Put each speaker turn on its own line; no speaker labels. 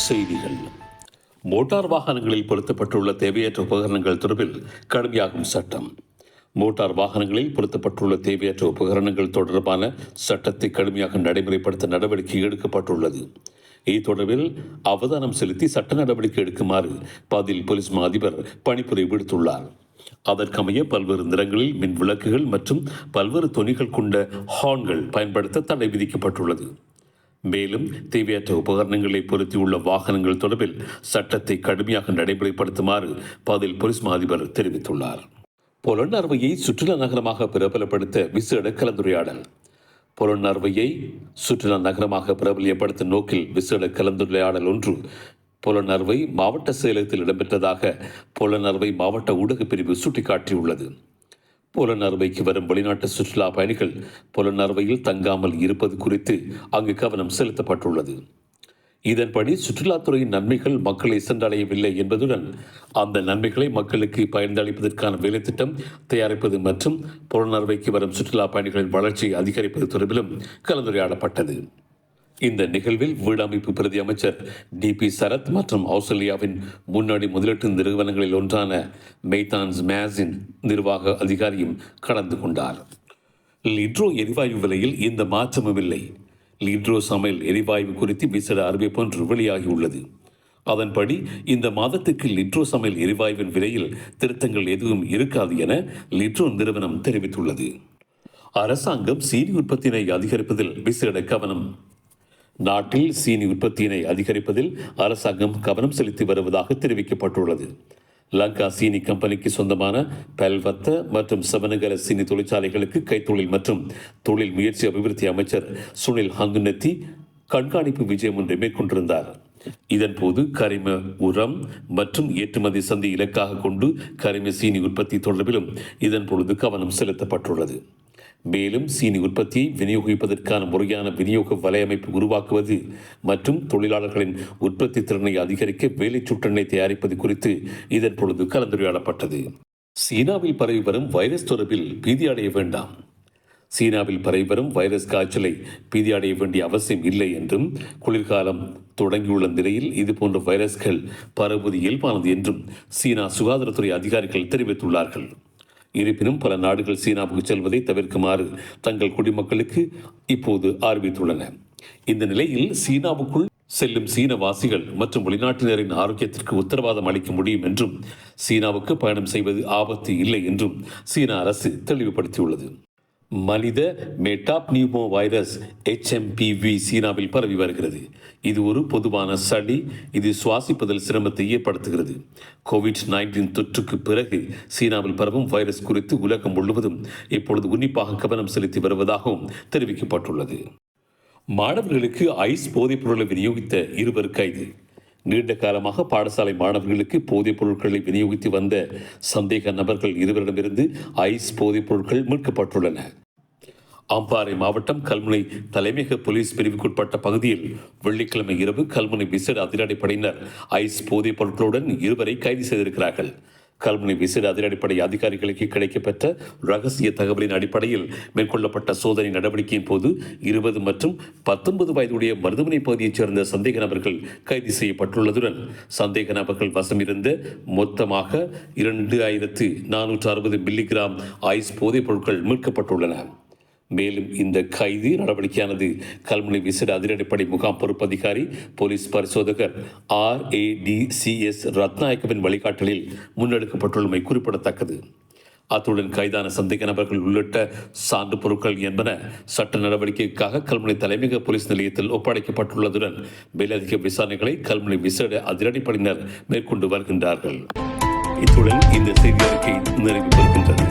செய்திகள். மோட்டார் வாகனங்களில் பொருத்தப்பட்டுள்ள தேவையற்ற உபகரணங்கள் தொடர்பில் கடுமையாகும் சட்டம். மோட்டார் வாகனங்களில் பொருத்தப்பட்டுள்ள தேவையற்ற உபகரணங்கள் தொடர்பான சட்டத்தை கடுமையாக நடைமுறைப்படுத்த நடவடிக்கை எடுக்கப்பட்டுள்ளது. இது தொடர்பில் அவதானம் செலுத்தி சட்ட நடவடிக்கை எடுக்குமாறு பதில் போலீஸ் மா அதிபர் பணிப்புரை விடுத்துள்ளார். அதற்கமைய பல்வேறு நிறங்களில் மின் விளக்குகள் மற்றும் பல்வேறு தொனிகள் கொண்ட ஹார்ன்கள் பயன்படுத்த தடை விதிக்கப்பட்டுள்ளது. மேலும் தேவையற்ற உபகரணங்களை பொருத்தியுள்ள வாகனங்கள் தொடர்பில் சட்டத்தை கடுமையாக நடைமுறைப்படுத்துமாறு பதில் போலீஸ் மா அதிபர் தெரிவித்துள்ளார். பொலன்னறுவையை சுற்றுலா நகரமாக பிரபலப்படுத்த விசேட கலந்துரையாடல். பொலன்னறுவையை சுற்றுலா நகரமாக பிரபலியப்படுத்தும் நோக்கில் விசேட கலந்துரையாடல் ஒன்று பொலன்னறுவை மாவட்ட செயலகத்தில் இடம்பெற்றதாக பொலன்னறுவை மாவட்ட ஊடகப் பிரிவு சுட்டிக்காட்டியுள்ளது. பொலன்னறுவைக்கு வரும் வெளிநாட்டு சுற்றுலா பயணிகள் பொலன்னறுவையில் தங்காமல் இருப்பது குறித்து அங்கு கவனம் செலுத்தப்பட்டுள்ளது. இதன்படி சுற்றுலாத்துறையின் நன்மைகள் மக்களை சென்றடையவில்லை என்பதுடன் அந்த நன்மைகளை மக்களுக்கு பயனளிப்பதற்கான வேலைத்திட்டம் தயாரிப்பது மற்றும் பொலன்னறுவைக்கு வரும் சுற்றுலா பயணிகளின் வளர்ச்சியை அதிகரிப்பது தொடர்பிலும் கலந்துரையாடப்பட்டது. இந்த நிகழ்வில் வீடமைப்பு பிரதி அமைச்சர் DP சரத் மற்றும் ஆஸ்திரேலியாவின் முன்னணி முதலீட்டு நிறுவனங்களில் ஒன்றான மெய்தான்ஸ் மேஸின் நிர்வாக அதிகாரியும் கலந்து கொண்டார். லிட்ரோ எரிவாயு விலையில் எந்த மாற்றமும் இல்லை. லிட்ரோ சமையல் எரிவாயு குறித்து விசேட அறிவிப்பு ஒன்று வெளியாகியுள்ளது. அதன்படி இந்த மாதத்துக்கு லிட்ரோ சமையல் எரிவாயுவின் விலையில் திருத்தங்கள் எதுவும் இருக்காது என லிட்ரோ நிறுவனம் தெரிவித்துள்ளது. அரசாங்கம் சீனி உற்பத்தியினை அதிகரிப்பதில் விசேட கவனம். நாட்டில் சீனி உற்பத்தியினை அதிகரிப்பதில் அரசாங்கம் கவனம் செலுத்தி வருவதாக தெரிவிக்கப்பட்டுள்ளது. லங்கா சீனி கம்பெனிக்கு சொந்தமான பல்வத்த மற்றும் சவனகர சீனி தொழிற்சாலைகளுக்கு கைத்தொழில் மற்றும் தொழில் முயற்சி அபிவிருத்தி அமைச்சர் சுனில் ஹங்குநெத்தி கண்காணிப்பு விஜயம் ஒன்றை மேற்கொண்டிருந்தார். இதன்போது கரிம உரம் மற்றும் ஏற்றுமதி சந்தை இலக்காக கொண்டு கரிம சீனி உற்பத்தி தொடர்பிலும் இதன் பொழுது கவனம் செலுத்தப்பட்டுள்ளது. மேலும் சீனி உற்பத்தியை விநியோகிப்பதற்கான முறையான விநியோக வலையமைப்பு உருவாக்குவது மற்றும் தொழிலாளர்களின் உற்பத்தி திறனை அதிகரிக்க வேலை சுட்டெண்ணை தயாரிப்பது குறித்து இதன் பொழுது கலந்துரையாடப்பட்டது. சீனாவில் பரவி வரும் வைரஸ் தொடர்பில் பீதியடைய வேண்டாம். சீனாவில் பரவி வரும் வைரஸ் காய்ச்சலை பீதியடைய வேண்டிய அவசியம் இல்லை என்றும் குளிர்காலம் தொடங்கியுள்ள நிலையில் இதுபோன்ற வைரஸ்கள் பரவுவது இயல்பானது என்றும் சீனா சுகாதாரத்துறை அதிகாரிகள் தெரிவித்துள்ளார்கள். இருப்பினும் பல நாடுகள் சீனாவுக்கு செல்வதை தவிர்க்குமாறு தங்கள் குடிமக்களுக்கு இப்போது அறிவித்துள்ளன. இந்த நிலையில் சீனாவுக்குள் செல்லும் சீனவாசிகள் மற்றும் வெளிநாட்டினரின் ஆரோக்கியத்திற்கு உத்தரவாதம் அளிக்க முடியும் என்றும் சீனாவுக்கு பயணம் செய்வது ஆபத்து இல்லை என்றும் சீனா அரசு தெளிவுபடுத்தியுள்ளது. மனித மெட்டாப்னியூமோ வைரஸ் HMPV சீனாவில் பரவி வருகிறது. இது ஒரு பொதுவான சளி. இது சுவாசிப்பதில் சிரமத்தை ஏற்படுத்துகிறது. COVID-19 தொற்றுக்கு பிறகு சீனாவில் பரவும் வைரஸ் குறித்து உலகம் முழுவதும் இப்பொழுது உன்னிப்பாக கவனம் செலுத்தி வருவதாகவும் தெரிவிக்கப்பட்டுள்ளது. மாணவர்களுக்கு ஐஸ் போதைப் பொருளை விநியோகித்த 2 கைது. நீண்ட காலமாக பாடசாலை மாணவர்களுக்கு போதைப் பொருட்களை விநியோகித்து வந்த சந்தேக நபர்கள் 2 ஐஸ் போதைப் பொருட்கள் மீட்கப்பட்டுள்ளன. அம்பாறை மாவட்டம் கல்முனை தலைமையக போலீஸ் பிரிவுக்குட்பட்ட பகுதியில் வெள்ளிக்கிழமை இரவு கல்முனை விசேட அதிரடிப்படையினர் ஐஸ் போதைப் பொருட்களுடன் 2 கைது செய்திருக்கிறார்கள். கல்முனை விசேட அதிரடிப்படை அதிகாரிகளுக்கு கிடைக்கப்பெற்ற ரகசிய தகவலின் அடிப்படையில் மேற்கொள்ளப்பட்ட சோதனை நடவடிக்கையின் போது 20 மற்றும் 19 வயதுடைய மருதமனை பகுதியைச் சேர்ந்த சந்தேக நபர்கள் கைது செய்யப்பட்டுள்ளதுடன் சந்தேக நபர்கள் வசம் இருந்த மொத்தமாக 2460 மில்லிகிராம் ஐஸ் போதைப் பொருட்கள் மீட்கப்பட்டுள்ளன. மேலும் இந்த கைது நடவடிக்கையானது கல்முனை விசேட அதிரடிப்படை முகாம் பொறுப்பதிகாரி போலீஸ் பரிசோதகர் RADCS ரத்நாயக்கவின் வழிகாட்டலில் முன்னெடுக்கப்பட்டுள்ளமை குறிப்பிடத்தக்கது. அத்துடன் கைதான சந்தேக நபர்கள் உள்ளிட்ட சான்று பொருட்கள் என்பன சட்ட நடவடிக்கைக்காக கல்முனை தலைமையக போலீஸ் நிலையத்தில் ஒப்படைக்கப்பட்டுள்ளதுடன் மேலதிக விசாரணைகளை கல்முனை விசேட அதிரடிப்படையினர் மேற்கொண்டு வருகின்றார்கள். இத்துடன் இந்த செய்தி அறிக்கை நிறைவு பெறுகின்றது.